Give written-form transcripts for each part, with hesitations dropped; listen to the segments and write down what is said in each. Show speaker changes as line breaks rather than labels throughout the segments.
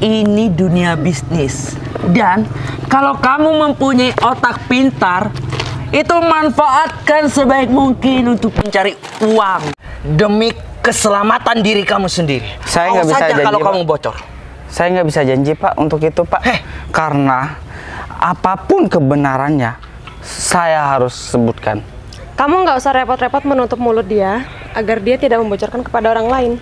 ini dunia bisnis. Dan kalau kamu mempunyai otak pintar, itu manfaatkan sebaik mungkin untuk mencari uang demi keselamatan diri kamu sendiri.
Saya nggak bisa
saja
janji,
kalau
Pak.
kamu bocor.
Saya nggak bisa janji, Pak, untuk itu, Pak. Karena apapun kebenarannya, saya harus sebutkan.
Kamu nggak usah repot-repot menutup mulut dia agar dia tidak membocorkan kepada orang lain.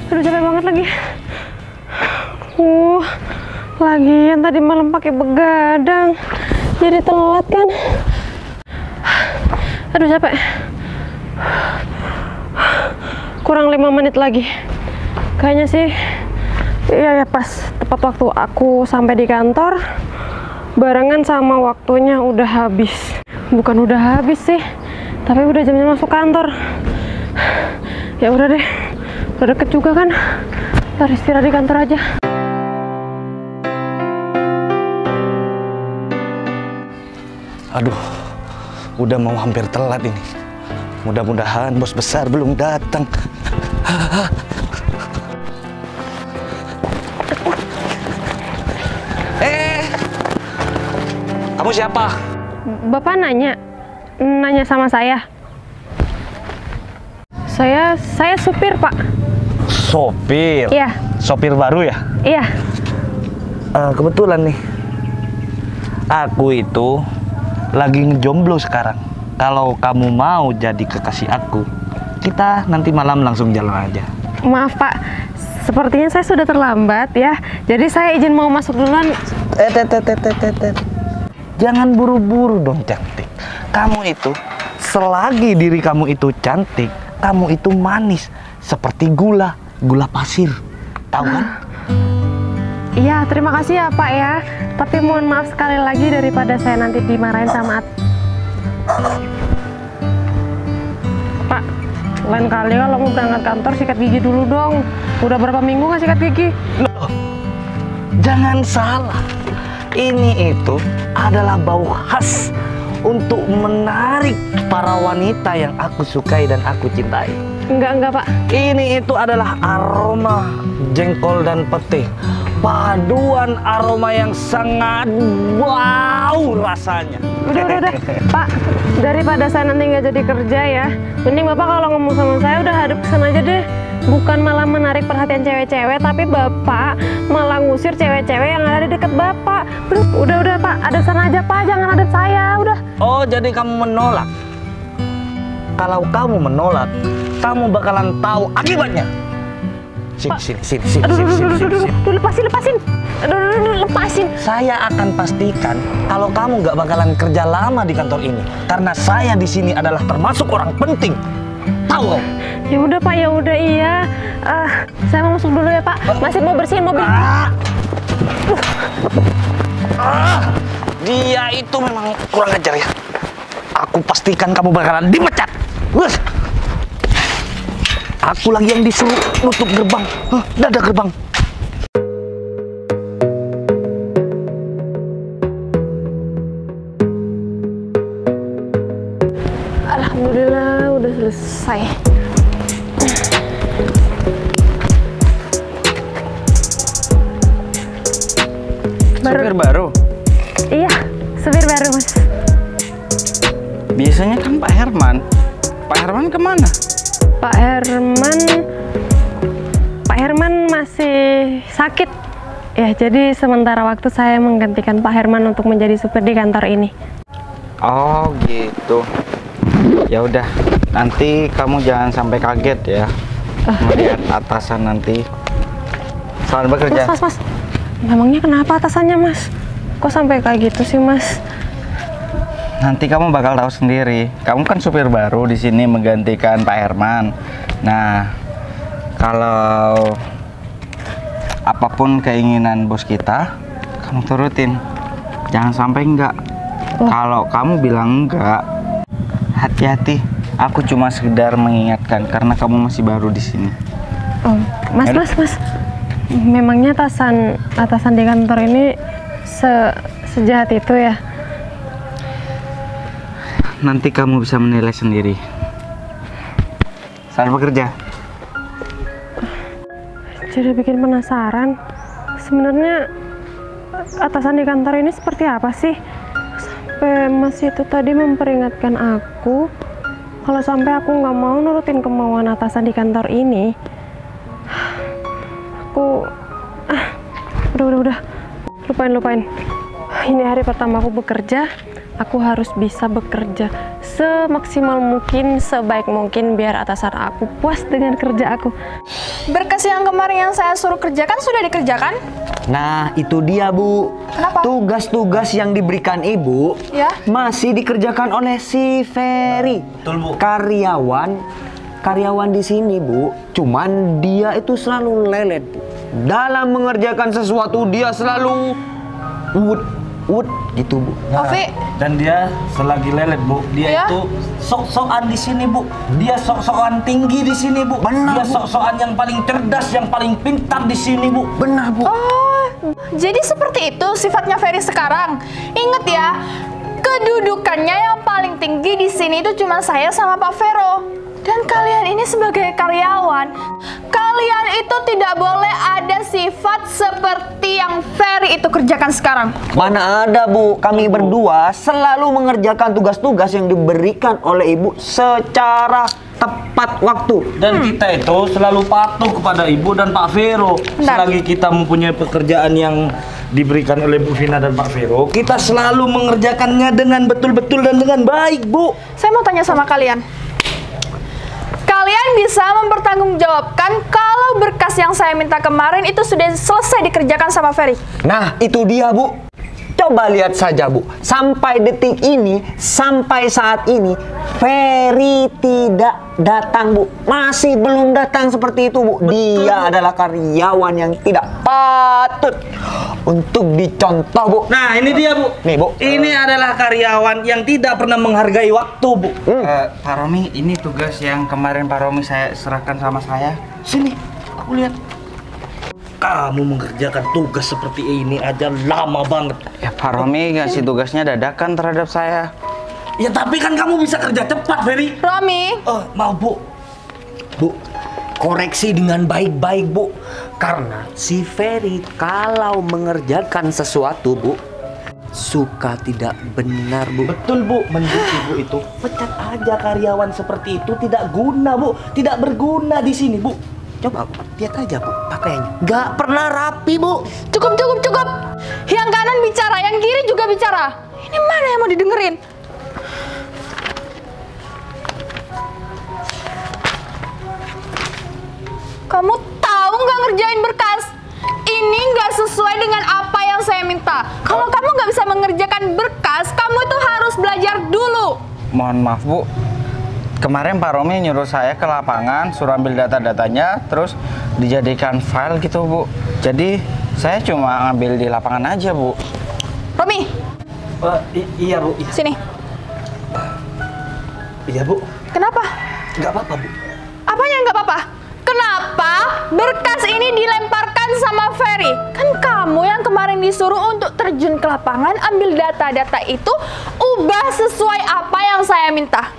Aduh, capek banget lagi. Lagian tadi malam pakai begadang, jadi telat kan. Aduh, capek. Kurang 5 menit lagi. Kayaknya sih, iya ya, pas tepat waktu aku sampai di kantor, barengan sama waktunya udah habis. Bukan udah habis sih, tapi udah jamnya masuk kantor. Ya udah deh, udah deket juga kan. Ntar istirahat di kantor aja.
Aduh, udah mau hampir telat ini. Mudah-mudahan bos besar belum datang. Kamu siapa?
Bapak nanya sama saya. Saya supir, Pak.
Sopir?
Iya.
Sopir baru ya?
Iya.
Kebetulan nih, aku itu lagi ngejomblo sekarang. Kalau kamu mau jadi kekasih aku, kita nanti malam langsung jalan aja.
Maaf, Pak. Sepertinya saya sudah terlambat ya. Jadi saya izin mau masuk duluan.
Jangan buru-buru dong, cantik. Kamu itu, selagi diri kamu itu cantik, kamu itu manis. Seperti gula pasir. Tahu kan?
Iya, terima kasih ya, Pak ya. Tapi mohon maaf sekali lagi daripada saya nanti dimarahin sama Pak, lain kali kalau mau berangkat kantor sikat gigi dulu dong. Udah berapa minggu nggak sikat gigi?
Loh, jangan salah. Ini itu adalah bau khas untuk menarik para wanita yang aku sukai dan aku cintai.
Enggak, Pak.
Ini itu adalah aroma jengkol dan pete. Paduan aroma yang sangat wow rasanya.
Udah. Pak, daripada saya nanti nggak jadi kerja ya, mending Bapak kalau ngomong sama saya udah hadap kesana aja deh. Bukan malah menarik perhatian cewek-cewek, tapi Bapak malah ngusir cewek-cewek yang ada di deket Bapak. Udah Pak, hadap sana aja Pak, jangan hadap saya, udah. Oh, jadi kamu menolak? Kalau kamu menolak, kamu bakalan tahu akibatnya. Sini. Aduh, lepasin. Aduh, lepasin. Saya akan pastikan kalau kamu nggak bakalan kerja lama di kantor ini, karena saya di sini adalah termasuk orang penting. Tahu nggak? Ya udah Pak, ya udah iya. Saya mau masuk dulu ya Pak. Masih mau bersihin mobil. Dia itu memang kurang ajar ya. Aku pastikan kamu bakalan dipecat. Aku lagi yang disuruh nutup gerbang. Dadah gerbang. Alhamdulillah udah selesai. Pak Herman masih sakit. Ya, jadi sementara waktu saya menggantikan Pak Herman untuk menjadi supir di kantor ini.
Oh gitu. Ya udah, nanti kamu jangan sampai kaget ya melihat atasan nanti. Selamat bekerja.
Mas. Memangnya kenapa atasannya, Mas? Kok sampai kayak gitu sih, Mas?
Nanti kamu bakal tahu sendiri. Kamu kan supir baru di sini menggantikan Pak Herman. Nah, kalau apapun keinginan bos kita, kamu turutin. Jangan sampai enggak. Kalau kamu bilang enggak, hati-hati. Aku cuma sekedar mengingatkan karena kamu masih baru di sini.
Oh, Mas. Memangnya atasan di kantor ini sejahat itu ya?
Nanti kamu bisa menilai sendiri. Selamat bekerja.
Jadi bikin penasaran. Sebenarnya atasan di kantor ini seperti apa sih? Sampai Mas itu tadi memperingatkan aku kalau sampai aku nggak mau nurutin kemauan atasan di kantor ini. Aku udah lupain. Ini hari pertama aku bekerja. Aku harus bisa bekerja semaksimal mungkin, sebaik mungkin biar atasan aku puas dengan kerja aku.
Berkas yang kemarin yang saya suruh kerjakan sudah dikerjakan?
Nah, itu dia, Bu.
Kenapa?
Tugas-tugas yang diberikan Ibu
Ya?
masih dikerjakan oleh si Ferry.
Betul, Bu.
Karyawan di sini, Bu. Cuman dia itu selalu lelet, Bu. Dalam mengerjakan sesuatu dia selalu wood gitu, Bu.
Ovi,
Dan dia selagi lelet, Bu, dia
Ya?
itu sok-sokan di sini, Bu. Dia sok-sokan tinggi di sini, Bu.
Benar,
Dia
Bu.
sok-sokan yang paling cerdas, yang paling pintar di sini, Bu.
Benar, Bu.
jadi seperti itu sifatnya Ferry sekarang. Ingat ya, kedudukannya yang paling tinggi di sini itu cuma saya sama Pak Vero. Dan kalian ini sebagai karyawan, kalian itu tidak boleh ada sifat seperti yang Ferry itu kerjakan sekarang.
Mana ada, Bu. Kami berdua selalu mengerjakan tugas-tugas yang diberikan oleh Ibu secara tepat waktu.
Dan kita itu selalu patuh kepada Ibu dan Pak Vero.
Bentar.
Selagi kita mempunyai pekerjaan yang diberikan oleh Bu Vina dan Pak Vero, kita selalu mengerjakannya dengan betul-betul dan dengan baik, Bu.
Saya mau tanya sama kalian. Kalian bisa mempertanggungjawabkan kalau berkas yang saya minta kemarin itu sudah selesai dikerjakan sama Ferry?
Nah, itu dia, Bu. Coba lihat saja, Bu. Sampai detik ini, sampai saat ini, Ferry tidak datang, Bu. Masih belum datang seperti itu, Bu. Dia adalah karyawan yang tidak patut untuk dicontoh, Bu.
Nah, ini dia, Bu.
Nih, Bu.
Ini adalah karyawan yang tidak pernah menghargai waktu, Bu.
Pak Romi, ini tugas yang kemarin Pak Romi saya serahkan sama saya.
Sini, aku lihat. Kamu mengerjakan tugas seperti ini aja lama banget.
Ya Pak Romi ngasih tugasnya dadakan terhadap saya.
Ya tapi kan kamu bisa kerja cepat, Ferry.
Romi,
Mau, Bu. Bu, koreksi dengan baik-baik, Bu.
Karena si Ferry kalau mengerjakan sesuatu, Bu, suka tidak benar, Bu.
Betul, Bu. Menurut Ibu itu pecat aja karyawan seperti itu tidak guna, Bu. Tidak berguna di sini, Bu.
Coba, Bu, lihat aja, Bu, pakaiannya. Nggak pernah rapi, Bu.
cukup. Yang kanan bicara, yang kiri juga bicara. Ini mana yang mau didengerin? Kamu tahu nggak ngerjain berkas? Ini nggak sesuai dengan apa yang saya minta. Kalau kamu nggak bisa mengerjakan berkas, kamu itu harus belajar dulu.
Mohon maaf, Bu. Kemarin Pak Romi nyuruh saya ke lapangan, suruh ambil data-datanya, terus dijadikan file gitu, Bu. Jadi saya cuma ngambil di lapangan aja, Bu.
Romi,
Iya, Bu.
sini.
Iya, Bu.
Kenapa?
Nggak apa-apa, Bu.
Apanya nggak apa-apa? Kenapa berkas ini dilemparkan sama Ferry? Kan kamu yang kemarin disuruh untuk terjun ke lapangan, ambil data-data itu, ubah sesuai apa yang saya minta.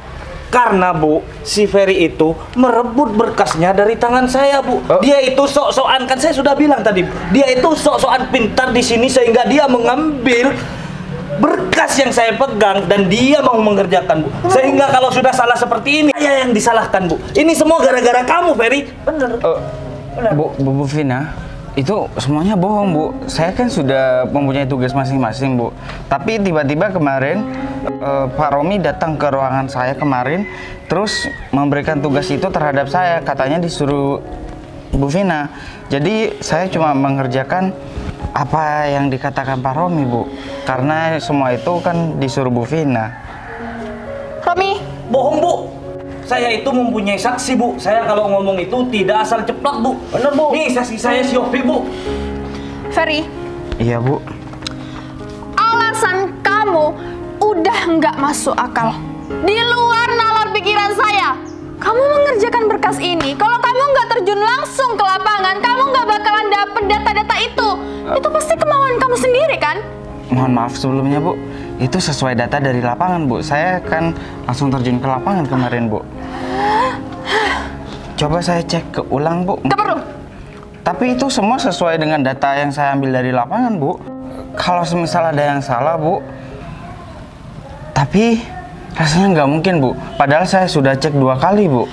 Karena, Bu, si Ferry itu merebut berkasnya dari tangan saya, Bu. Dia itu sok-sokan, kan saya sudah bilang tadi. Dia itu sok-sokan pintar di sini sehingga dia mengambil berkas yang saya pegang dan dia mau mengerjakan, Bu. Sehingga kalau sudah salah seperti ini, saya yang disalahkan, Bu. Ini semua gara-gara kamu, Ferry. Bener.
Bu Vina, itu semuanya bohong, Bu. Saya kan sudah mempunyai tugas masing-masing, Bu. Tapi tiba-tiba kemarin Pak Romi datang ke ruangan saya kemarin, terus memberikan tugas itu terhadap saya. Katanya disuruh Bu Vina. Jadi saya cuma mengerjakan apa yang dikatakan Pak Romi, Bu. Karena semua itu kan disuruh Bu Vina.
Romi,
Bohong, Bu. Saya itu mempunyai saksi, Bu. Saya kalau ngomong itu tidak asal ceplak, Bu. Bener, Bu. Nih, saksi saya si Yofi, Bu.
Ferry,
Iya, Bu.
alasan kamu udah nggak masuk akal. Di luar nalar pikiran saya. Kamu mengerjakan berkas ini, kalau kamu nggak terjun langsung ke lapangan, kamu nggak bakalan dapet data-data itu. Itu pasti kemauan kamu sendiri, kan?
Mohon maaf sebelumnya, Bu. Itu sesuai data dari lapangan, Bu. Saya kan langsung terjun ke lapangan kemarin, Bu. Coba saya cek ke ulang, Bu.
Nggak perlu.
Tapi itu semua sesuai dengan data yang saya ambil dari lapangan, Bu. Kalau semisal ada yang salah, Bu. Tapi rasanya nggak mungkin, Bu. Padahal saya sudah cek 2 kali, Bu.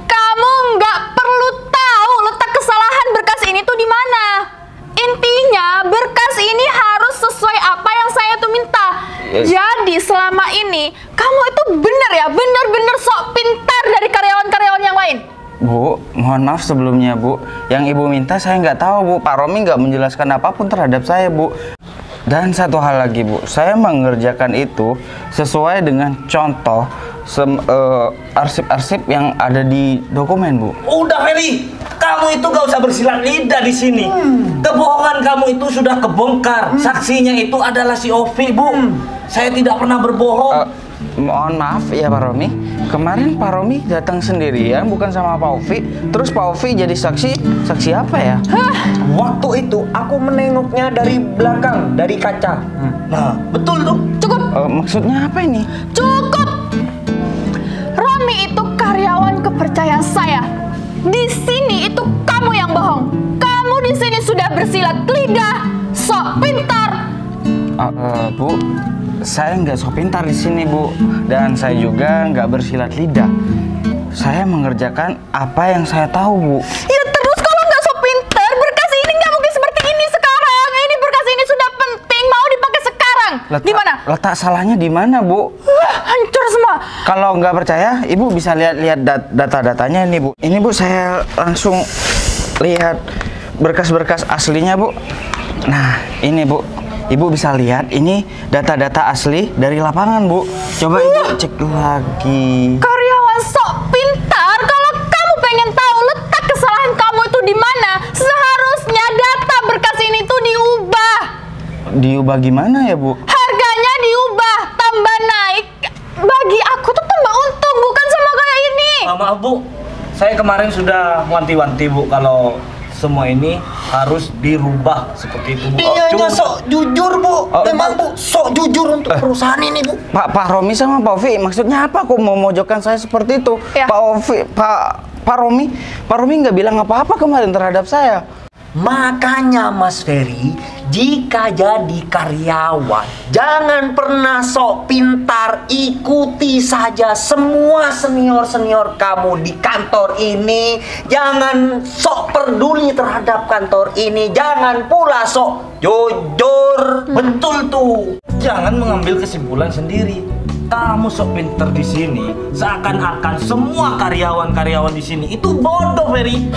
Kamu nggak perlu tahu letak kesalahan berkas ini tuh di mana. Intinya berkas ini harus sesuai apa yang saya tuh minta. Jadi selama ini kamu itu bener-bener sok pintar dari karyawan-karyawan yang lain.
Bu, mohon maaf sebelumnya, Bu. Yang Ibu minta saya nggak tahu, Bu. Pak Romi nggak menjelaskan apapun terhadap saya, Bu. Dan satu hal lagi, Bu, saya mengerjakan itu sesuai dengan contoh arsip-arsip yang ada di dokumen, Bu.
Udah, Ferry. Kamu itu gak usah bersilat lidah di sini. Kebohongan kamu itu sudah kebongkar. Saksinya itu adalah si Ovi, Bu. Saya tidak pernah berbohong.
Mohon maaf ya Pak Romi. Kemarin Pak Romi datang sendirian, bukan sama Pak Ovi. Terus Pak Ovi jadi saksi apa ya?
Waktu itu aku menengoknya dari belakang, dari kaca.
Nah, betul tuh.
Cukup,
Maksudnya apa ini?
cukup. Romi itu karyawan kepercayaan saya. Di sini itu kamu yang bohong. Kamu di sini sudah bersilat lidah, sok pintar.
Bu, saya nggak sok pintar di sini, Bu. Dan saya juga nggak bersilat lidah. Saya mengerjakan apa yang saya tahu, Bu.
Ya terus kalau nggak sok pintar, berkas ini nggak mungkin seperti ini sekarang. Ini berkas ini sudah penting, mau dipakai sekarang. Di mana?
Letak salahnya di mana, Bu?
Hancur semua.
Kalau nggak percaya, Ibu bisa lihat data-datanya ini, Bu. Ini, Bu, saya langsung lihat berkas-berkas aslinya, Bu. Nah, ini, Bu. Ibu bisa lihat ini data-data asli dari lapangan, Bu. Coba Ibu cek lagi.
Karyawan sok pintar. Kalau kamu pengen tahu letak kesalahan kamu itu di mana, seharusnya data berkas ini tuh diubah.
Diubah gimana ya, Bu?
Harganya diubah, tambah naik. Bagi aku tuh tambah untung, bukan sama kayak ini.
Maaf, Bu. Saya kemarin sudah wanti-wanti, Bu, kalau semua ini harus dirubah seperti itu, Bu.
Iya,
Cuma-
sok jujur, Bu. Memang, Bu, sok jujur untuk perusahaan ini, Bu.
Pak Romi sama Pak Ovi, maksudnya apa kok mau memojokkan saya seperti itu?
Ya.
Pak Romi nggak bilang apa-apa kemarin terhadap saya.
Makanya Mas Ferry, jika jadi karyawan, jangan pernah sok pintar, ikuti saja semua senior-senior kamu di kantor ini. Jangan sok peduli terhadap kantor ini, jangan pula sok jujur.
Betul tuh. Jangan mengambil kesimpulan sendiri. Kamu sok pinter di sini, seakan-akan semua karyawan-karyawan di sini itu bodoh, Ferry.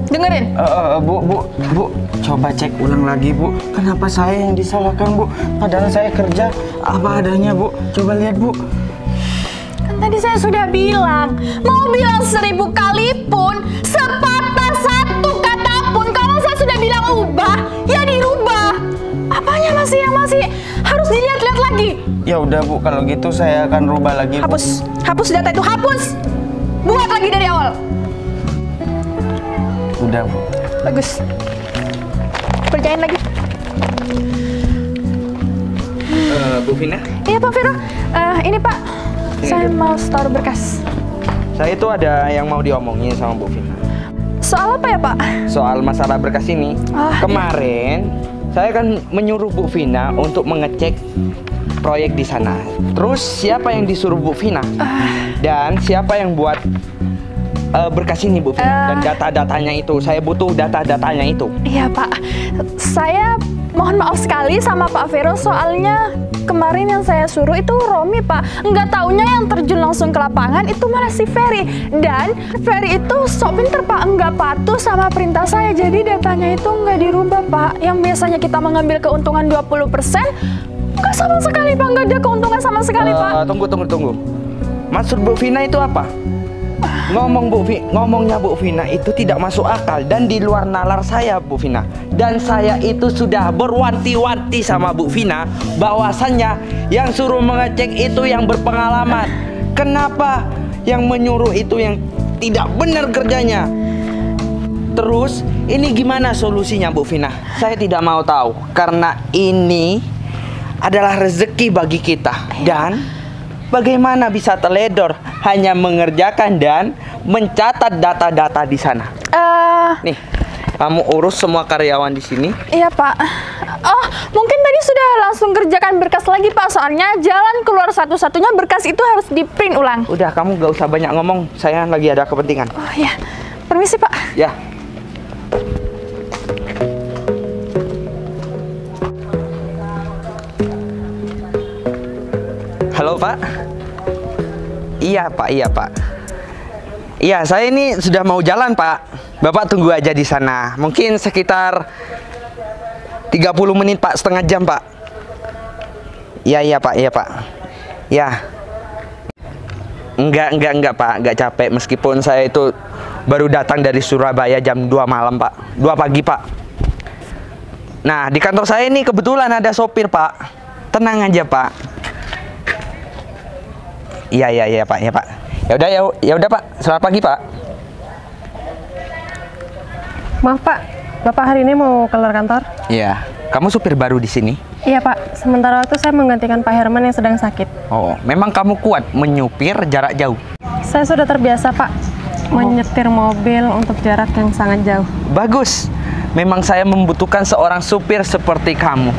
Dengerin.
Bu, coba cek ulang lagi, Bu. Kenapa saya yang disalahkan, Bu? Padahal saya kerja apa adanya, Bu. Coba lihat, Bu.
Kan tadi saya sudah bilang, mau bilang 1000 kali pun, sepatah satu kata pun, kalau saya sudah bilang ubah, ya dirubah. Apanya masih harus dilihat-lihat lagi.
Ya udah, Bu, kalau gitu saya akan rubah lagi, Bu.
Hapus data itu, hapus. Buat lagi dari awal.
Udah, Bu.
Bagus. Kerjain lagi.
Bu Vina,
Iya Pak Vero, ini Pak, saya mau store berkas.
Saya itu ada yang mau diomongin sama Bu Vina.
Soal apa ya Pak?
Soal masalah berkas ini.
Oh,
Kemarin saya kan menyuruh Bu Vina untuk mengecek proyek di sana. Terus siapa yang disuruh Bu Vina? Dan siapa yang buat berkas ini Bu Vina? Dan data-datanya itu, saya butuh data-datanya itu.
Iya Pak, saya mohon maaf sekali sama Pak Vero, soalnya kemarin yang saya suruh itu Romi Pak. Nggak taunya yang terjun langsung ke lapangan itu malah si Ferry. Dan Ferry itu sok pinter Pak, nggak patuh sama perintah saya. Jadi datanya itu nggak dirubah Pak. Yang biasanya kita mengambil keuntungan 20%, nggak sama sekali Pak, nggak ada keuntungan sama sekali Pak.
Tunggu. Maksud Bu Vina itu apa? Ngomongnya Bu Vina itu tidak masuk akal dan di luar nalar saya Bu Vina. Dan saya itu sudah berwanti-wanti sama Bu Vina bahwasannya yang suruh mengecek itu yang berpengalaman. Kenapa yang menyuruh itu yang tidak benar kerjanya? Terus ini gimana solusinya Bu Vina? Saya tidak mau tahu karena ini adalah rezeki bagi kita. Dan bagaimana bisa teledor hanya mengerjakan dan mencatat data-data di sana? Nih, kamu urus semua karyawan di sini.
Iya Pak. Oh, mungkin tadi sudah langsung kerjakan berkas lagi Pak. Soalnya jalan keluar satu-satunya berkas itu harus di-print ulang.
Udah, kamu gak usah banyak ngomong. Saya lagi ada kepentingan.
Oh ya, permisi Pak.
Ya. Halo Pak. Iya Pak. Iya, saya ini sudah mau jalan Pak. Bapak tunggu aja di sana. Mungkin sekitar 30 menit Pak, setengah jam Pak. Iya Pak. Ya. Enggak Pak, enggak capek. Meskipun saya itu baru datang dari Surabaya jam 2 malam Pak. 2 pagi Pak. Nah, di kantor saya ini kebetulan ada sopir Pak. Tenang aja Pak. Iya Pak. Ya udah Pak. Selamat pagi Pak.
Maaf Pak, Bapak hari ini mau keluar kantor?
Iya. Kamu supir baru di sini?
Iya Pak, sementara waktu saya menggantikan Pak Herman yang sedang sakit.
Oh, memang kamu kuat menyupir jarak jauh?
Saya sudah terbiasa Pak, menyetir mobil untuk jarak yang sangat jauh.
Bagus. Memang saya membutuhkan seorang supir seperti kamu.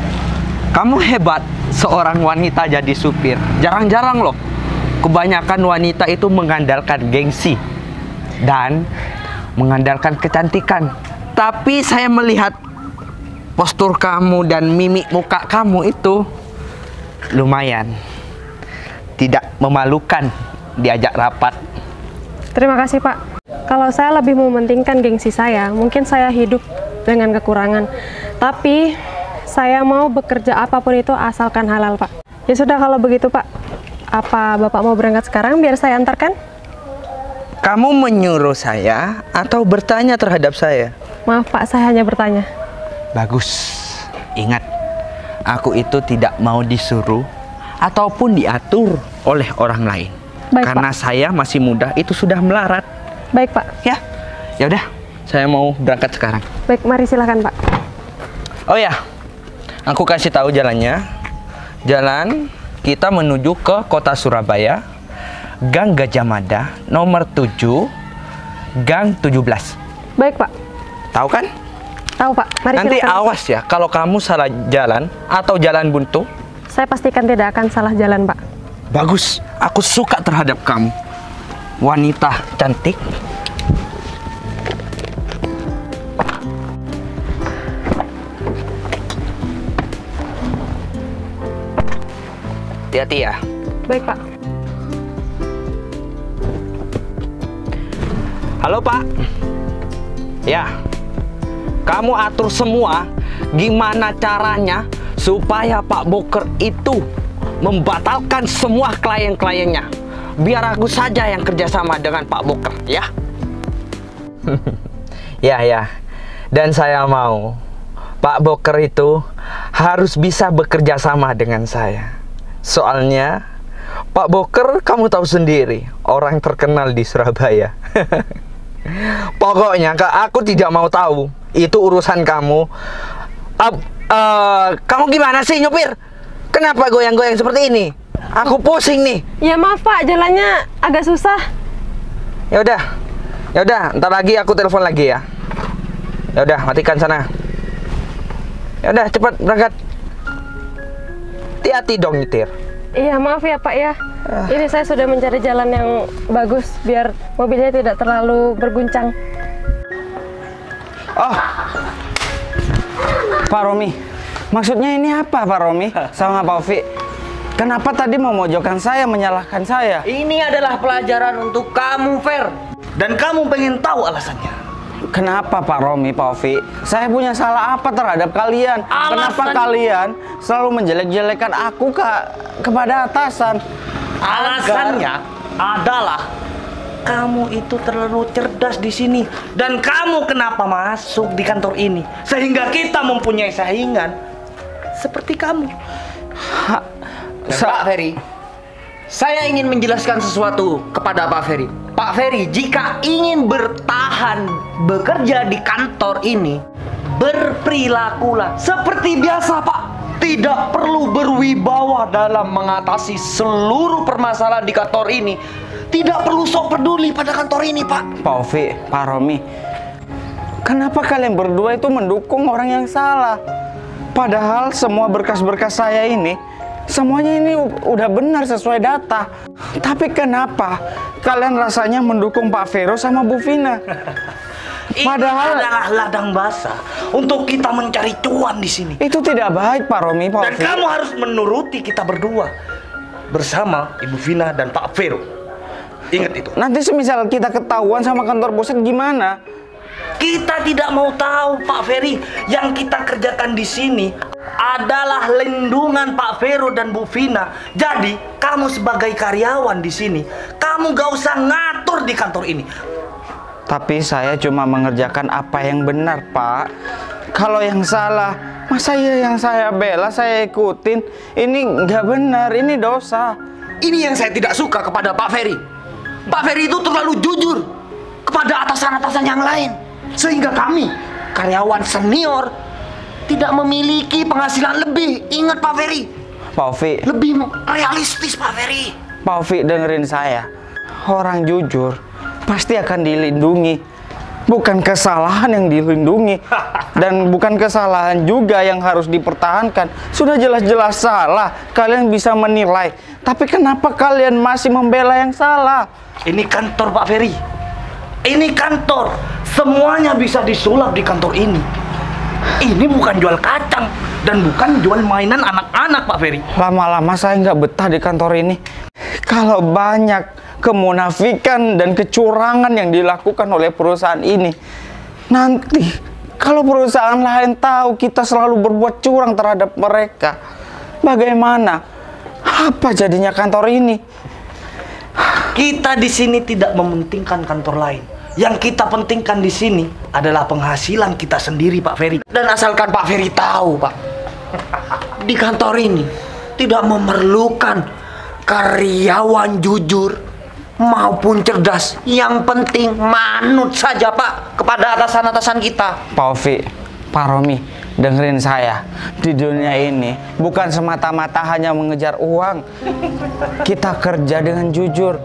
Kamu hebat, seorang wanita jadi supir. Jarang-jarang loh. Kebanyakan wanita itu mengandalkan gengsi dan mengandalkan kecantikan. Tapi saya melihat postur kamu dan mimik muka kamu itu lumayan. Tidak memalukan diajak rapat.
Terima kasih Pak. Kalau saya lebih mementingkan gengsi saya, mungkin saya hidup dengan kekurangan. Tapi saya mau bekerja apapun itu asalkan halal Pak. Ya sudah kalau begitu Pak. Apa Bapak mau berangkat sekarang biar saya antarkan?
Kamu menyuruh saya atau bertanya terhadap saya?
Maaf Pak, saya hanya bertanya.
Bagus. Ingat, aku itu tidak mau disuruh ataupun diatur oleh orang lain.
Baik,
karena
Pak.
saya masih muda, itu sudah melarat.
Baik Pak.
Ya udah, saya mau berangkat sekarang.
Baik, mari silakan Pak.
Oh ya, aku kasih tahu jalannya. Jalan kita menuju ke kota Surabaya, Gang Gajah Mada, nomor 7, Gang 17.
Baik Pak.
Tahu kan?
Tahu Pak. Mari
Nanti
silakan.
awas ya, kalau kamu salah jalan atau jalan buntu.
Saya pastikan tidak akan salah jalan Pak.
Bagus, aku suka terhadap kamu. Wanita cantik. Hati-hati ya.
Baik Pak.
Halo Pak. Ya, kamu atur semua gimana caranya supaya Pak Boker itu membatalkan semua klien-kliennya. Biar aku saja yang kerjasama dengan Pak Boker, ya. Ya. Dan saya mau Pak Boker itu harus bisa bekerja sama dengan saya. Soalnya Pak Boker kamu tahu sendiri, orang terkenal di Surabaya. Pokoknya aku tidak mau tahu. Itu urusan kamu. Kamu gimana sih nyupir? Kenapa goyang-goyang seperti ini? Aku pusing nih.
Ya maaf Pak, jalannya agak susah.
Ya udah, ntar lagi aku telepon lagi ya. Ya udah, matikan sana. Ya udah, cepat berangkat. hati-hati dong nyetir.
Iya maaf ya Pak ya. Ini saya sudah mencari jalan yang bagus biar mobilnya tidak terlalu berguncang.
Oh, Pak Romi, maksudnya ini apa Pak Romi sama Pak Ovi? Kenapa tadi memojokkan saya, menyalahkan saya?
Ini adalah pelajaran untuk kamu, Fer.
Dan kamu pengen tahu alasannya?
Kenapa Pak Romi, Pak Ovi? Saya punya salah apa terhadap kalian? Kenapa kalian selalu menjelek-jelekan aku kepada atasan?
Alasannya adalah kamu itu terlalu cerdas di sini. Dan kamu kenapa masuk di kantor ini? Sehingga kita mempunyai saingan seperti kamu.
Pak Ferry, saya ingin menjelaskan sesuatu kepada Pak Ferry. Pak Ferry, jika ingin bertahan bekerja di kantor ini, berperilakulah seperti biasa, Pak. Tidak perlu berwibawa dalam mengatasi seluruh permasalahan di kantor ini. Tidak perlu sok peduli pada kantor ini, Pak.
Pak Ovi, Pak Romi, kenapa kalian berdua itu mendukung orang yang salah? Padahal semua berkas-berkas saya ini, semuanya ini udah benar sesuai data. Tapi kenapa kalian rasanya mendukung Pak Vero sama Bu Vina?
Padahal ini adalah ladang basah untuk kita mencari cuan di sini.
Itu tidak baik, Pak Romi, Pak
Dan
Ovi.
kamu harus menuruti kita berdua bersama Ibu Vina dan Pak Vero. Ingat itu.
Nanti semisal kita ketahuan sama kantor pusat gimana?
Kita tidak mau tahu, Pak Ferry. Yang kita kerjakan di sini adalah lindungan Pak Vero dan Bu Vina. Jadi, kamu sebagai karyawan di sini, kamu gak usah ngatur di kantor ini.
Tapi saya cuma mengerjakan apa yang benar, Pak. Kalau yang salah, masa iya yang saya bela, saya ikutin? Ini nggak benar, ini dosa.
Ini yang saya tidak suka kepada Pak Ferry. Pak Ferry itu terlalu jujur kepada atasan-atasan yang lain. Sehingga kami, karyawan senior, tidak memiliki penghasilan lebih. Ingat Pak Ferry.
Pak Ovi,
Lebih realistis Pak Ferry.
Pak Ovi dengerin saya. Orang jujur pasti akan dilindungi. Bukan kesalahan yang dilindungi. Dan bukan kesalahan juga yang harus dipertahankan. Sudah jelas-jelas salah, kalian bisa menilai. Tapi kenapa kalian masih membela yang salah?
Ini kantor Pak Ferry. Ini kantor. Semuanya bisa disulap di kantor ini. Ini bukan jual kacang dan bukan jual mainan anak-anak, Pak Ferry.
Lama-lama saya nggak betah di kantor ini. Kalau banyak kemunafikan dan kecurangan yang dilakukan oleh perusahaan ini, nanti kalau perusahaan lain tahu kita selalu berbuat curang terhadap mereka, bagaimana? Apa jadinya kantor ini?
Kita di sini tidak mementingkan kantor lain. Yang kita pentingkan di sini adalah penghasilan kita sendiri, Pak Ferry.
Dan asalkan Pak Ferry tahu, Pak, di kantor ini tidak memerlukan karyawan jujur maupun cerdas. Yang penting manut saja, Pak, kepada atasan-atasan kita.
Pak Ovi, Pak Romi, dengerin saya. Di dunia ini bukan semata-mata hanya mengejar uang. Kita kerja dengan jujur.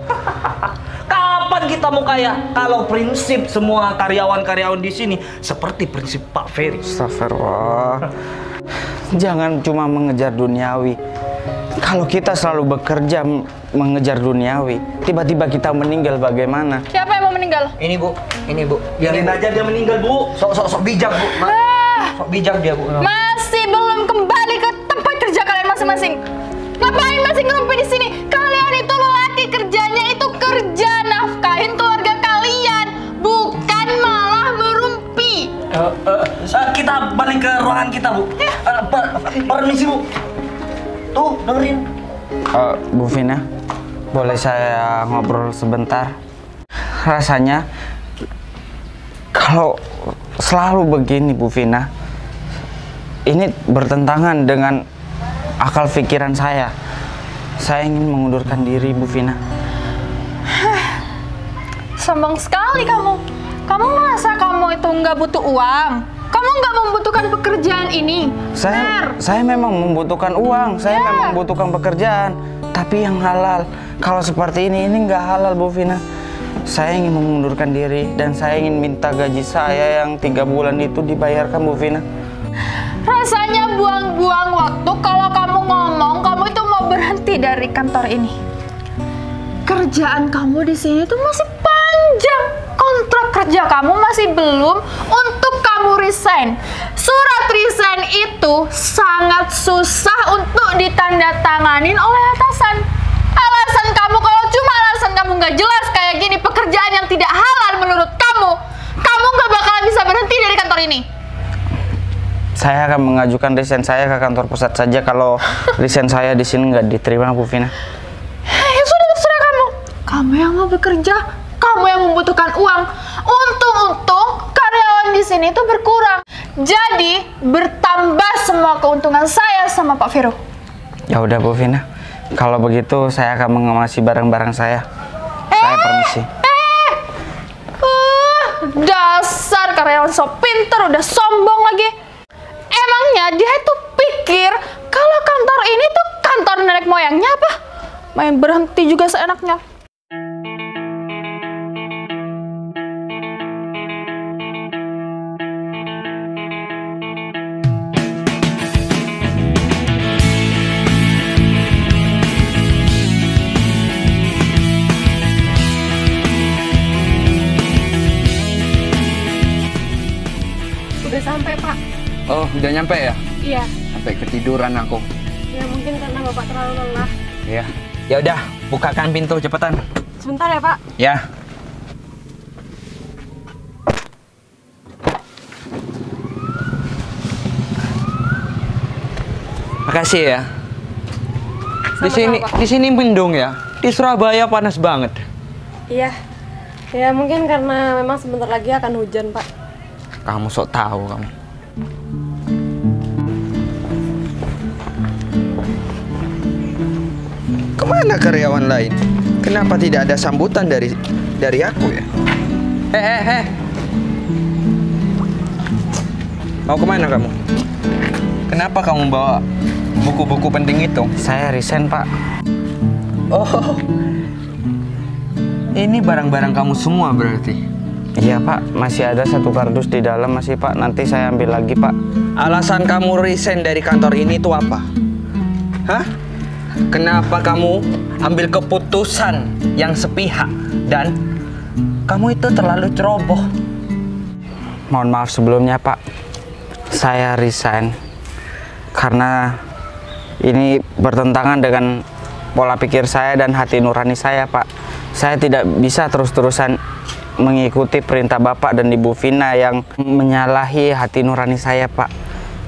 Kapan kita mau kaya? Kalau prinsip semua karyawan-karyawan di sini seperti prinsip Pak Ferry.
Astagfirullah. Jangan cuma mengejar duniawi. Kalau kita selalu bekerja mengejar duniawi, tiba-tiba kita meninggal bagaimana?
Siapa yang mau meninggal?
Ini Bu, ini Bu.
Biarin aja dia meninggal, Bu.
Sok bijak, Bu. Sok bijak dia, Bu.
Masih belum kembali ke tempat kerja kalian masing-masing. Ngapain masih ngerumpi di sini? Kalian itu lelaki, kerjanya itu kerja nafkahin keluarga kalian, bukan malah merumpi.
Kita balik ke ruangan kita, Bu. Permisi, Bu. Tuh, dengerin.
Bu Vina, boleh saya ngobrol sebentar? Rasanya kalau selalu begini, Bu Vina, ini bertentangan dengan akal pikiran saya. Saya ingin mengundurkan diri, Bu Vina.
Sombong sekali kamu. Kamu merasa kamu itu nggak butuh uang? Kamu nggak membutuhkan pekerjaan ini?
Saya memang membutuhkan uang, saya memang membutuhkan pekerjaan, tapi yang halal. Kalau seperti ini nggak halal, Bu Vina. Saya ingin mengundurkan diri dan saya ingin minta gaji saya yang 3 bulan itu dibayarkan, Bu Vina.
Rasanya buang-buang waktu kalau kamu ngomong kamu berhenti dari kantor ini. Kerjaan kamu di sini tuh masih panjang. Kontrak kerja kamu masih belum untuk kamu resign. Surat resign itu sangat susah untuk ditandatanganin oleh atasan. Alasan kamu, kalau cuma alasan kamu nggak jelas kayak gini, pekerjaan yang tidak halal menurut kamu, kamu nggak bakalan bisa berhenti dari kantor ini.
Saya akan mengajukan resign saya ke kantor pusat saja kalau resign saya di sini nggak diterima, Bu Vina.
Ya sudah, terserah kamu. Kamu yang mau bekerja, kamu yang membutuhkan uang. Untung-untung karyawan di sini itu berkurang. Jadi bertambah semua keuntungan saya sama Pak Vero.
Ya udah Bu Vina, kalau begitu saya akan mengemasi barang-barang saya. Saya permisi.
Dasar karyawan so pinter, udah sombong lagi. Emangnya dia itu pikir kalau kantor ini tuh kantor nenek moyangnya apa? Main berhenti juga seenaknya.
Udah sampai, Pak.
Oh, udah nyampe ya?
Iya.
Sampai ketiduran aku.
Ya mungkin karena Bapak terlalu lelah.
Iya. Ya udah, bukakan pintu cepetan.
Sebentar ya, Pak.
Ya. Makasih ya.
Sama-sama, Pak.
Di sini mendung ya. Di Surabaya panas banget.
Iya. Ya mungkin karena memang sebentar lagi akan hujan, Pak.
Kamu sok tahu kamu. Kemana karyawan lain? Kenapa tidak ada sambutan dari aku ya? Mau kemana kamu? Kenapa kamu bawa buku-buku penting itu?
Saya resign, Pak.
Oh, ini barang-barang kamu semua berarti?
Iya, Pak. Masih ada satu kardus di dalam masih, Pak. Nanti saya ambil lagi, Pak.
Alasan kamu resign dari kantor ini itu apa? Hah? Kenapa kamu ambil keputusan yang sepihak dan kamu itu terlalu ceroboh?
Mohon maaf sebelumnya, Pak. Saya resign karena ini bertentangan dengan pola pikir saya dan hati nurani saya, Pak. Saya tidak bisa terus-terusan mengikuti perintah Bapak dan Ibu Vina yang menyalahi hati nurani saya, Pak.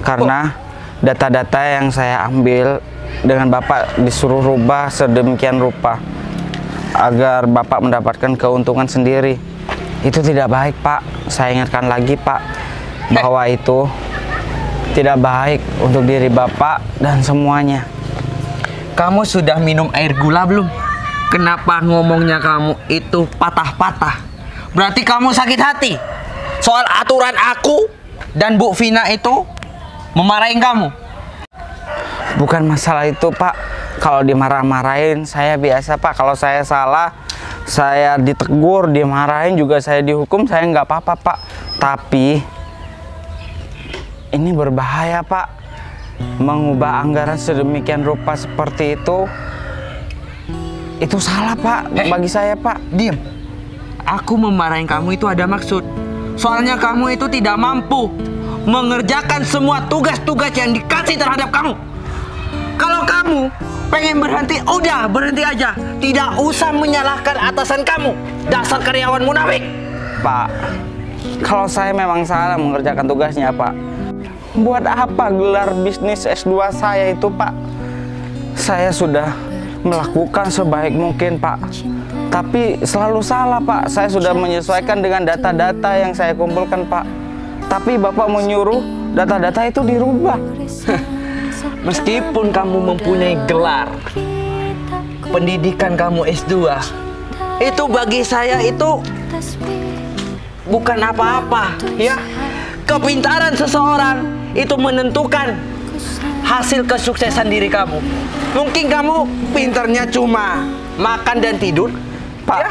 Karena data-data yang saya ambil dengan Bapak disuruh rubah sedemikian rupa agar Bapak mendapatkan keuntungan sendiri. Itu tidak baik, Pak. Saya ingatkan lagi, Pak, bahwa itu tidak baik untuk diri Bapak dan semuanya.
Kamu sudah minum air gula belum? Kenapa ngomongnya kamu itu patah-patah? Berarti kamu sakit hati soal aturan aku dan Bu Vina itu memarahin kamu.
Bukan masalah itu, Pak. Kalau dimarah-marahin saya biasa, Pak. Kalau saya salah, saya ditegur, dimarahin juga saya dihukum, saya nggak apa-apa, Pak. Tapi ini berbahaya, Pak. Mengubah anggaran sedemikian rupa seperti itu salah, Pak. Bagi saya, Pak.
Diam. Aku memarahin kamu itu ada maksud. Soalnya kamu itu tidak mampu mengerjakan semua tugas-tugas yang dikasih terhadap kamu. Kalau kamu pengen berhenti, udah berhenti aja. Tidak usah menyalahkan atasan kamu. Dasar karyawan munafik.
Pak, kalau saya memang salah mengerjakan tugasnya, Pak, buat apa gelar bisnis S2 saya itu, Pak? Saya sudah melakukan sebaik mungkin, Pak. Tapi selalu salah, Pak. Saya sudah menyesuaikan dengan data-data yang saya kumpulkan, Pak. Tapi Bapak menyuruh data-data itu dirubah.
Meskipun kamu mempunyai gelar pendidikan kamu S2, itu bagi saya itu bukan apa-apa, ya. Kepintaran seseorang itu menentukan hasil kesuksesan diri kamu. Mungkin kamu pintarnya cuma makan dan tidur, Pak. Ya?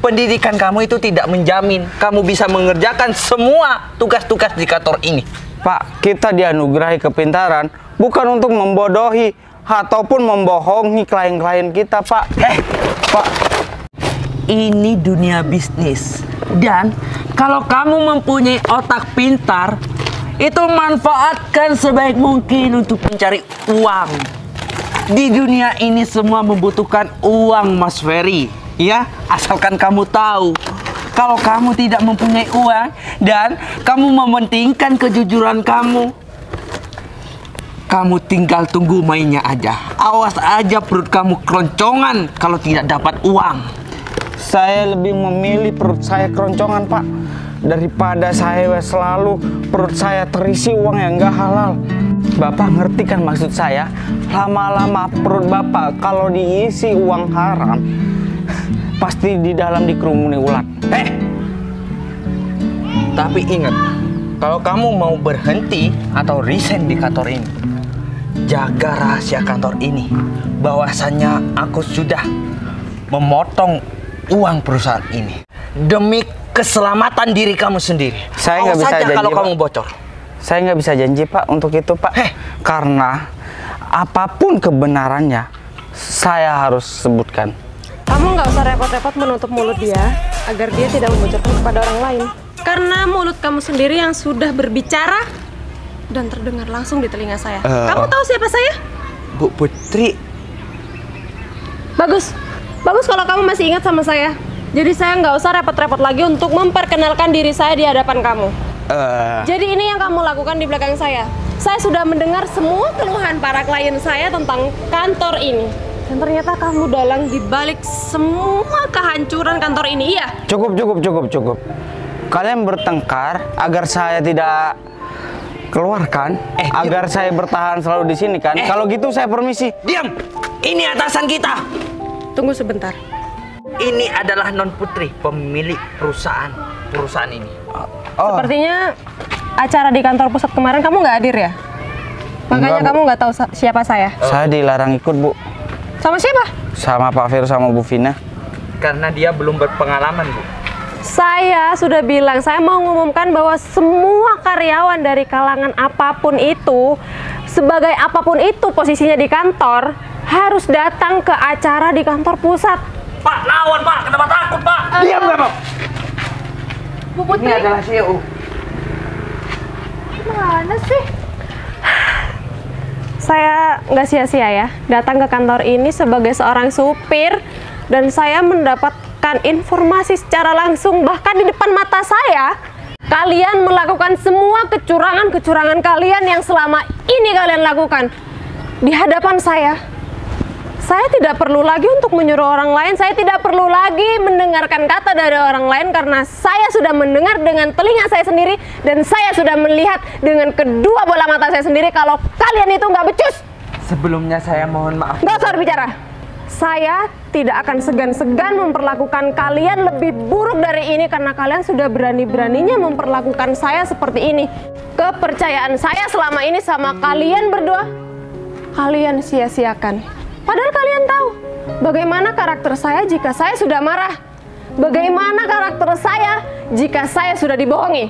Pendidikan kamu itu tidak menjamin kamu bisa mengerjakan semua tugas-tugas di kantor ini.
Pak, kita dianugerahi kepintaran bukan untuk membodohi ataupun membohongi klien-klien kita, Pak. Pak.
Ini dunia bisnis. Dan kalau kamu mempunyai otak pintar, itu manfaatkan sebaik mungkin untuk mencari uang. Di dunia ini semua membutuhkan uang, Mas Ferry. Ya, asalkan kamu tahu. Kalau kamu tidak mempunyai uang dan kamu mementingkan kejujuran kamu, kamu tinggal tunggu mainnya aja. Awas aja perut kamu keroncongan kalau tidak dapat uang.
Saya lebih memilih perut saya keroncongan, Pak, daripada saya selalu perut saya terisi uang yang nggak halal. Bapak ngerti kan maksud saya? Lama-lama perut Bapak kalau diisi uang haram, pasti di dalam dikerumuni ulat.
Tapi ingat, kalau kamu mau berhenti atau resign di kantor ini, jaga rahasia kantor ini. Bahwasannya aku sudah memotong uang perusahaan ini demi keselamatan diri kamu sendiri.
Saya nggak bisa janji
kalau
Pak.
kamu bocor.
Saya nggak bisa janji, Pak, untuk itu, Pak. Karena apapun kebenarannya, saya harus sebutkan.
Kamu nggak usah repot-repot menutup mulut dia agar dia tidak membocorkan kepada orang lain. Karena mulut kamu sendiri yang sudah berbicara dan terdengar langsung di telinga saya. Kamu tahu siapa saya?
Bu Putri.
Bagus. Bagus kalau kamu masih ingat sama saya. Jadi saya nggak usah repot-repot lagi untuk memperkenalkan diri saya di hadapan kamu. Jadi ini yang kamu lakukan di belakang saya. Saya sudah mendengar semua keluhan para klien saya tentang kantor ini. Dan ternyata kamu dalang di balik semua kehancuran kantor ini, iya?
Cukup. Kalian bertengkar agar saya tidak keluarkan, agar saya bertahan selalu di sini kan? Kalau gitu saya permisi.
Diam. Ini atasan kita.
Tunggu sebentar.
Ini adalah Non Putri, pemilik perusahaan ini.
Sepertinya acara di kantor pusat kemarin kamu nggak hadir ya? Makanya
Enggak, Bu.
kamu nggak tahu siapa saya.
Saya dilarang ikut, Bu.
Sama siapa?
Sama Pak Vero sama Bu Vina.
Karena dia belum berpengalaman, Bu.
Saya sudah bilang, saya mau mengumumkan bahwa semua karyawan dari kalangan apapun itu, sebagai apapun itu posisinya di kantor, harus datang ke acara di kantor pusat.
Pak, lawan Pak, kenapa takut Pak?
Diam nggak, Pak?
Bu Putri,
Ini adalah CEO.
mana sih? Saya nggak sia-sia ya datang ke kantor ini sebagai seorang supir, dan saya mendapatkan informasi secara langsung bahkan di depan mata saya. Kalian melakukan semua kecurangan kalian yang selama ini kalian lakukan di hadapan saya. Saya tidak perlu lagi untuk menyuruh orang lain, saya tidak perlu lagi mendengarkan kata dari orang lain karena saya sudah mendengar dengan telinga saya sendiri dan saya sudah melihat dengan kedua bola mata saya sendiri kalau kalian itu nggak becus.
Sebelumnya saya mohon maaf.
Nggak usah bicara. Saya tidak akan segan-segan memperlakukan kalian lebih buruk dari ini karena kalian sudah berani-beraninya memperlakukan saya seperti ini. Kepercayaan saya selama ini sama kalian berdua, kalian sia-siakan. Padahal kalian tahu bagaimana karakter saya jika saya sudah marah. Bagaimana karakter saya jika saya sudah dibohongi.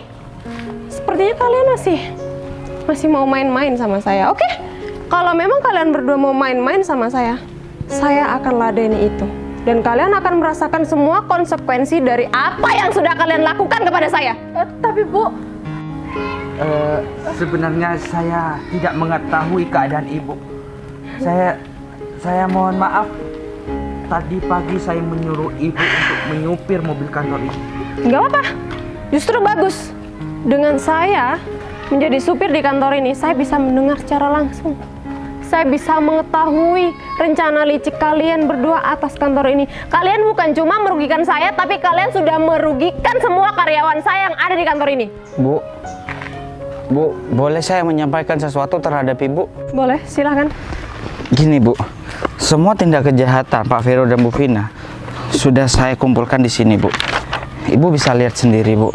Sepertinya kalian masih mau main-main sama saya. Oke? Kalau memang kalian berdua mau main-main sama saya akan ladeni itu. Dan kalian akan merasakan semua konsekuensi dari apa yang sudah kalian lakukan kepada saya. Tapi Bu,
Sebenarnya saya tidak mengetahui keadaan Ibu. Saya mohon maaf. Tadi pagi saya menyuruh Ibu untuk menyupir mobil kantor ini.
nggak apa-apa. Justru bagus. Dengan saya menjadi supir di kantor ini, saya bisa mendengar secara langsung. Saya bisa mengetahui rencana licik kalian berdua atas kantor ini. Kalian bukan cuma merugikan saya, tapi kalian sudah merugikan semua karyawan saya yang ada di kantor ini.
Bu, boleh saya menyampaikan sesuatu terhadap Ibu?
Boleh, silahkan.
Gini, Bu. Semua tindak kejahatan Pak Vero dan Bu Vina sudah saya kumpulkan di sini, Bu. Ibu bisa lihat sendiri, Bu.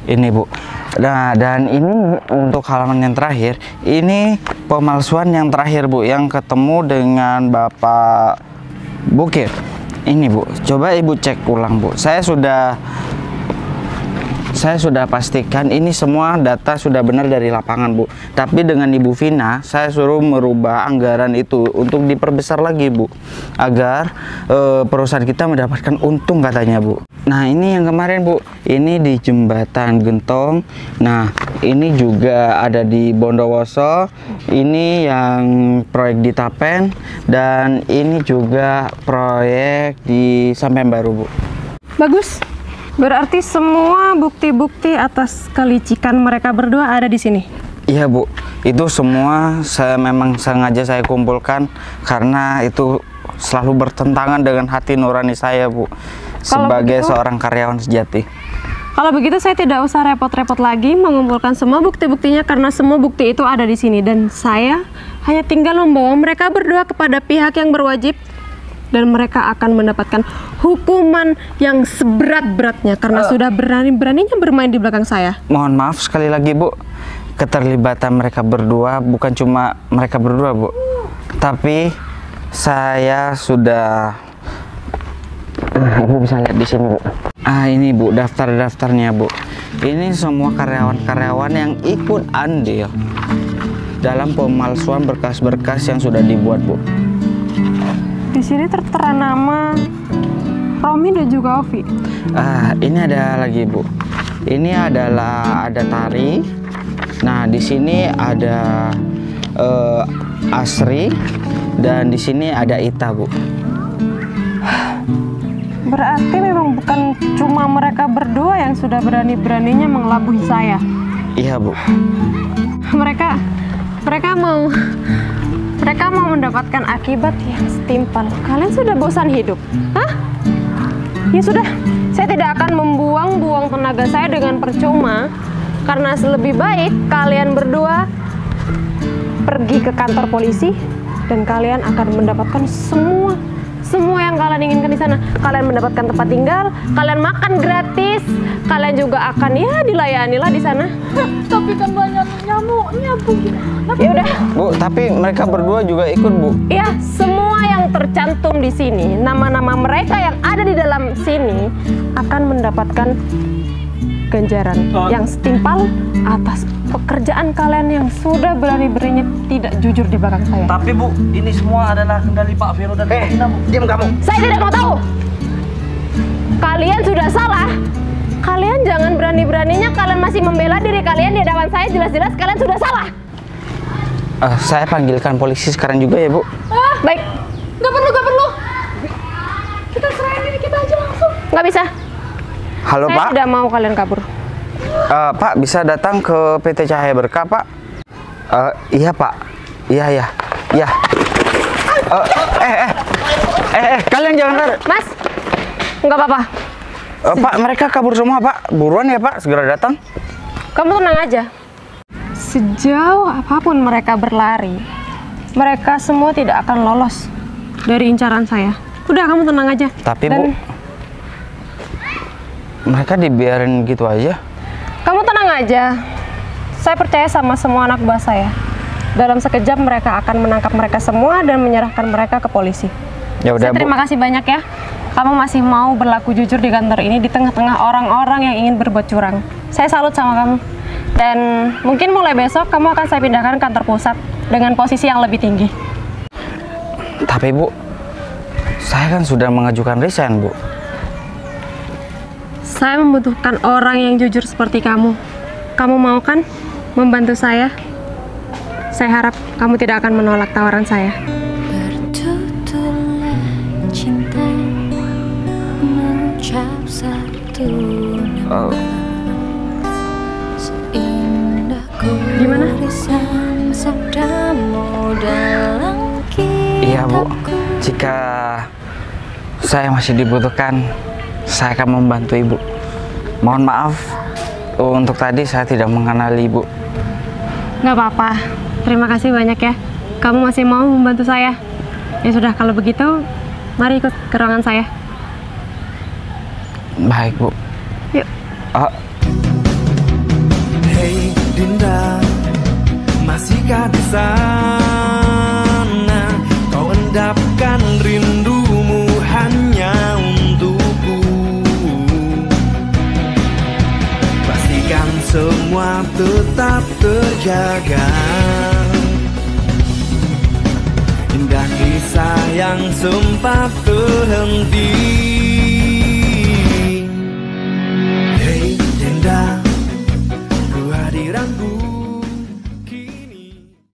Ini, Bu. Nah, dan ini untuk halaman yang terakhir. Ini pemalsuan yang terakhir, Bu, yang ketemu dengan Bapak Bukir. Ini, Bu. Coba Ibu cek ulang, Bu. Saya sudah saya sudah pastikan ini semua data sudah benar dari lapangan, Bu. Tapi dengan Ibu Vina, saya suruh merubah anggaran itu untuk diperbesar lagi, Bu, agar perusahaan kita mendapatkan untung katanya, Bu. Nah, ini yang kemarin, Bu, ini di Jembatan Gentong. Nah, ini juga ada di Bondowoso. Ini yang proyek di Tapen, dan ini juga proyek di Sampean Baru, Bu.
Bagus. Berarti semua bukti-bukti atas kelicikan mereka berdua ada di sini.
Iya, Bu. Itu semua memang sengaja saya kumpulkan karena itu selalu bertentangan dengan hati nurani saya, Bu. Sebagai seorang karyawan sejati.
Kalau begitu saya tidak usah repot-repot lagi mengumpulkan semua bukti-buktinya karena semua bukti itu ada di sini dan saya hanya tinggal membawa mereka berdua kepada pihak yang berwajib dan mereka akan mendapatkan hukuman yang seberat-beratnya karena sudah berani-beraninya bermain di belakang saya.
Mohon maaf sekali lagi, Bu. Keterlibatan mereka berdua bukan cuma mereka berdua, Bu. Tapi saya sudah Ibu bisa lihat di sini, Bu. Ini, Bu, daftar-daftarnya, Bu. Ini semua karyawan-karyawan yang ikut andil dalam pemalsuan berkas-berkas yang sudah dibuat, Bu.
Di sini tertera nama Romi dan juga Ovi.
Ini ada lagi, Bu. Ini adalah ada Tari. Nah, di sini ada Asri dan di sini ada Ita, Bu.
Berarti memang bukan cuma mereka berdua yang sudah berani-beraninya mengelabui saya.
Iya, Bu.
Mereka mau mendapatkan akibat yang setimpal. Kalian sudah bosan hidup? Hah? Ya sudah, saya tidak akan membuang-buang tenaga saya dengan percuma. Karena lebih baik kalian berdua pergi ke kantor polisi dan kalian akan mendapatkan semua yang kalian inginkan di sana. Kalian mendapatkan tempat tinggal, kalian makan gratis, kalian juga akan dilayani lah di sana.
Tapi kan banyak nyamuknya, Bu.
Ya udah.
Bu, tapi mereka berdua juga ikut, Bu.
Iya, semua yang tercantum di sini, nama-nama mereka yang ada di dalam sini akan mendapatkan ganjaran yang setimpal atas pekerjaan kalian yang sudah berani-beraninya tidak jujur di belakang saya.
Tapi, Bu, ini semua adalah kendali Pak Vero dan Bu Vina, Bu.
Diam kamu.
Saya tidak mau tahu. Kalian sudah salah. Kalian jangan berani-beraninya kalian masih membela diri kalian di hadapan saya. Jelas-jelas kalian sudah salah.
Saya panggilkan polisi sekarang juga ya, Bu.
Baik.
Nggak perlu. Kita serahin diri kita aja langsung.
Nggak bisa.
Halo,
Saya
Pak.
tidak mau kalian kabur.
Pak, bisa datang ke PT Cahaya Berkah, Pak? Iya, Pak. Iya. Kalian jangan lari.
Mas, nggak apa-apa.
Pak, mereka kabur semua, Pak. Buruan ya, Pak. Segera datang.
Kamu tenang aja. Sejauh apapun mereka berlari, mereka semua tidak akan lolos dari incaran saya. Udah, kamu tenang aja.
Tapi, Bu, mereka dibiarin gitu aja.
Kamu tenang aja. Saya percaya sama semua anak buah saya. Dalam sekejap mereka akan menangkap mereka semua dan menyerahkan mereka ke polisi.
Ya udah, Bu.
Terima kasih banyak ya. Kamu masih mau berlaku jujur di kantor ini di tengah-tengah orang-orang yang ingin berbuat curang. Saya salut sama kamu. Dan mungkin mulai besok kamu akan saya pindahkan ke kantor pusat dengan posisi yang lebih tinggi.
Tapi, Bu, saya kan sudah mengajukan resign, Bu.
Saya membutuhkan orang yang jujur seperti kamu. Kamu mau kan membantu saya? Saya harap kamu tidak akan menolak tawaran saya.
Bertuturlah cinta mengucap satu nama seindah
Gimana?
gurisan sabdamu dalam kitabku.
Iya, Bu. Jika saya masih dibutuhkan, saya akan membantu Ibu. Mohon maaf untuk tadi saya tidak mengenali Ibu.
Nggak apa-apa. Terima kasih banyak ya. Kamu masih mau membantu saya. Ya sudah, kalau begitu, mari ikut ke ruangan saya.
Baik, Bu.
Yuk.
Hei Dinda, masihkah di sana? Kau endapkan rindumu hanya untukku. semua tetap terjaga. Indah kisah yang sempat terhenti